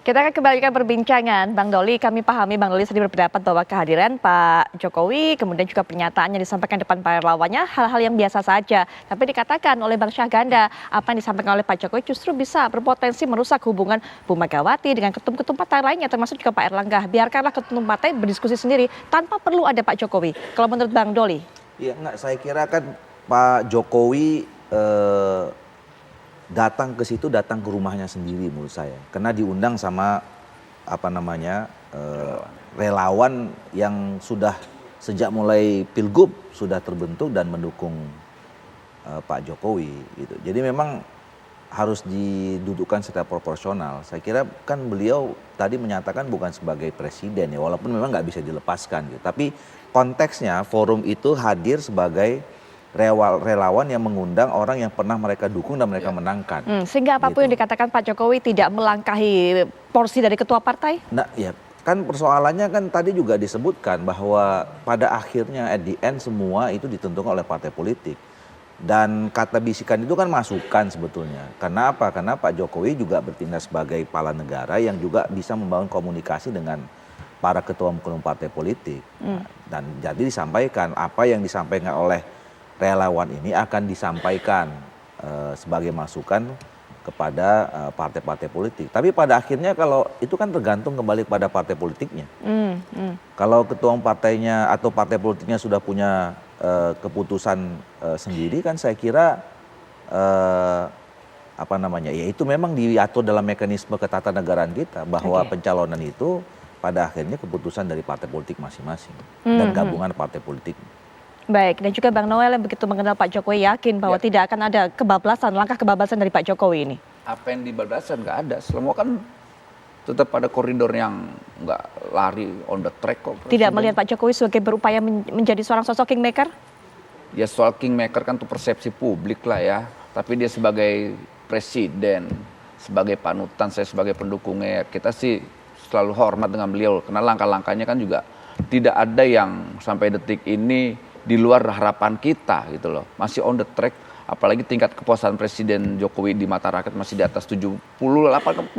Kita akan kembalikan perbincangan, Bang Doli. Kami pahami Bang Doli sedih berpendapat bahwa kehadiran Pak Jokowi, kemudian juga pernyataannya disampaikan depan para relawannya, hal-hal yang biasa saja. Tapi dikatakan oleh Bang Syahganda, apa yang disampaikan oleh Pak Jokowi justru bisa berpotensi merusak hubungan Bu Megawati dengan ketum-ketum partai lainnya, termasuk juga Pak Erlangga. Biarkanlah ketum partai berdiskusi sendiri tanpa perlu ada Pak Jokowi. Kalau menurut Bang Doli? Iya, enggak, saya kira kan Pak Jokowi datang ke situ, datang ke rumahnya sendiri menurut saya, karena diundang sama relawan yang sudah sejak mulai Pilgub sudah terbentuk dan mendukung Pak Jokowi gitu. Jadi memang harus didudukkan secara proporsional. Saya kira kan beliau tadi menyatakan bukan sebagai presiden ya, walaupun memang nggak bisa dilepaskan gitu. Tapi konteksnya forum itu hadir sebagai relawan yang mengundang orang yang pernah mereka dukung dan mereka menangkan. Sehingga apapun yang dikatakan Pak Jokowi tidak melangkahi porsi dari ketua partai? Nah ya kan persoalannya kan tadi juga disebutkan bahwa pada akhirnya at the end semua itu ditentukan oleh partai politik. Dan kata bisikan itu kan masukan sebetulnya. Karena apa? Karena Pak Jokowi juga bertindak sebagai kepala negara yang juga bisa membangun komunikasi dengan para ketua umum partai politik. Dan jadi disampaikan apa yang disampaikan oleh relawan ini akan disampaikan sebagai masukan kepada partai-partai politik. Tapi pada akhirnya kalau itu kan tergantung kembali kepada partai politiknya. Kalau ketua umum partainya atau partai politiknya sudah punya keputusan sendiri kan saya kira ya itu memang diatur dalam mekanisme ketatanegaraan kita bahwa pencalonan itu pada akhirnya keputusan dari partai politik masing-masing dan gabungan partai politik. Baik, dan juga Bang Noel yang begitu mengenal Pak Jokowi yakin bahwa tidak akan ada kebablasan, langkah kebablasan dari Pak Jokowi ini? Apa yang dibablasan nggak ada, semua kan tetap pada koridor yang nggak lari on the track kok. Tidak melihat Pak Jokowi sebagai berupaya menjadi seorang sosok kingmaker? Ya soal kingmaker kan itu persepsi publik lah ya, tapi dia sebagai presiden, sebagai panutan, saya sebagai pendukungnya, kita sih selalu hormat dengan beliau, karena langkah-langkahnya kan juga tidak ada yang sampai detik ini di luar harapan kita gitu loh, masih on the track, apalagi tingkat kepuasan Presiden Jokowi di mata rakyat masih di atas 80%.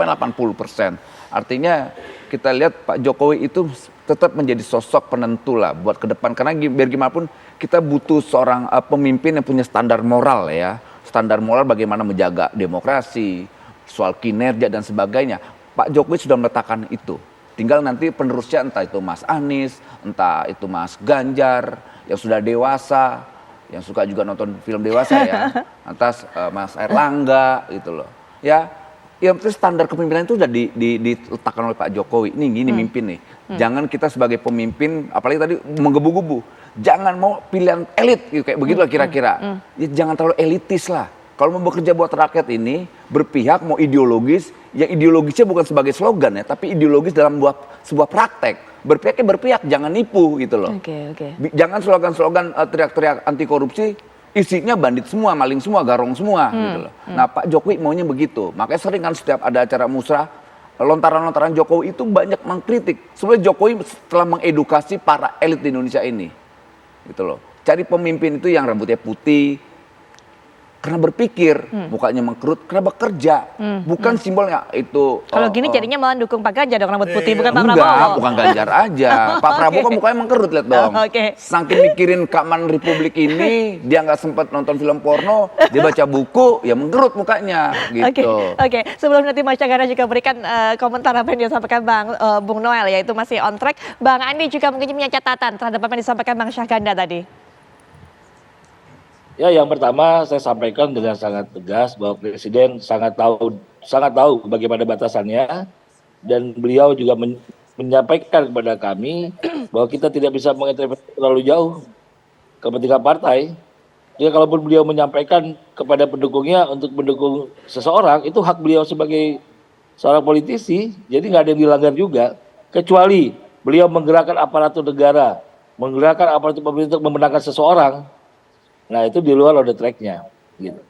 Artinya kita lihat Pak Jokowi itu tetap menjadi sosok penentu lah buat ke depan, karena biar gimana pun kita butuh seorang pemimpin yang punya standar moral ya, standar moral bagaimana menjaga demokrasi, soal kinerja dan sebagainya. Pak Jokowi sudah meletakkan itu, tinggal nanti penerusnya entah itu Mas Anies, entah itu Mas Ganjar yang sudah dewasa, yang suka juga nonton film dewasa ya, atas Mas Erlangga gitu loh. Ya, yang penting standar kepemimpinan itu sudah diletakkan oleh Pak Jokowi. Ini gini mimpin nih. Jangan kita sebagai pemimpin, apalagi tadi menggebu-gebu, jangan mau pilihan elit gitu, kayak begitulah kira-kira. Ya, jangan terlalu elitis lah. Kalau mau bekerja buat rakyat ini, berpihak mau ideologis, ya ideologisnya bukan sebagai slogan ya, tapi ideologis dalam sebuah praktek. Berpihak, jangan nipu gitu loh. Jangan slogan-slogan teriak-teriak anti korupsi, isinya bandit semua, maling semua, garong semua gitu loh. Nah Pak Jokowi maunya begitu, makanya sering kan setiap ada acara musrah, lontaran-lontaran Jokowi itu banyak mengkritik. Sebenarnya Jokowi telah mengedukasi para elit di Indonesia ini, gitu loh. Cari pemimpin itu yang rambutnya putih, karena berpikir, mukanya mengkerut, karena bekerja, bukan simbolnya itu. Kalau gini jadinya malah dukung Pak Ganjar dong, rambut putih, bukan Pak Prabowo. Enggak, bukan Ganjar aja. Pak Prabowo kan mukanya mengkerut, lihat dong. Saking mikirin keamanan Republik ini, dia nggak sempat nonton film porno, dia baca buku, ya mengkerut mukanya, gitu. Oke. Sebelum nanti Mas Syahganda juga berikan komentar apa yang disampaikan Bung Noel, yaitu masih on track. Bang Andi juga mungkin punya catatan terhadap apa yang disampaikan Bang Syahganda tadi. Ya, yang pertama saya sampaikan dengan sangat tegas bahwa Presiden sangat tahu bagaimana batasannya, dan beliau juga menyampaikan kepada kami bahwa kita tidak bisa mengintervensi terlalu jauh kepentingan partai. Jadi kalaupun beliau menyampaikan kepada pendukungnya untuk mendukung seseorang, itu hak beliau sebagai seorang politisi, jadi nggak ada yang dilanggar juga, kecuali beliau menggerakkan aparatur negara, menggerakkan aparatur pemerintah untuk memenangkan seseorang. Nah itu di luar on the track-nya gitu.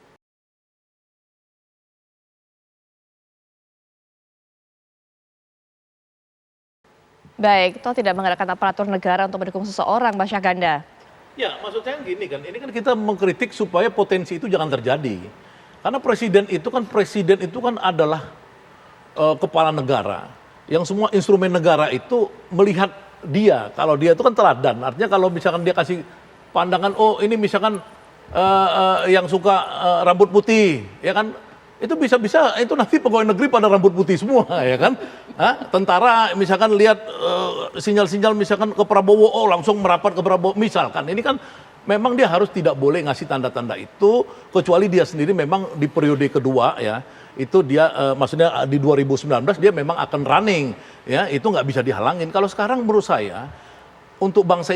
Baik, toh tidak menggerakkan aparatur negara untuk mendukung seseorang, Mas Syahganda. Ya, maksudnya gini kan, ini kan kita mengkritik supaya potensi itu jangan terjadi. Karena presiden itu kan adalah kepala negara, yang semua instrumen negara itu melihat dia, kalau dia itu kan teladan, artinya kalau misalkan dia kasih pandangan, oh ini misalkan yang suka rambut putih, ya kan, itu bisa-bisa itu nanti pegawai negeri pada rambut putih semua, ya kan. Tentara misalkan lihat sinyal-sinyal misalkan ke Prabowo, oh langsung merapat ke Prabowo, misalkan. Ini kan memang dia harus tidak boleh ngasih tanda-tanda itu, kecuali dia sendiri memang di periode kedua ya, itu dia maksudnya di 2019 dia memang akan running, ya itu nggak bisa dihalangin. Kalau sekarang menurut saya untuk bangsa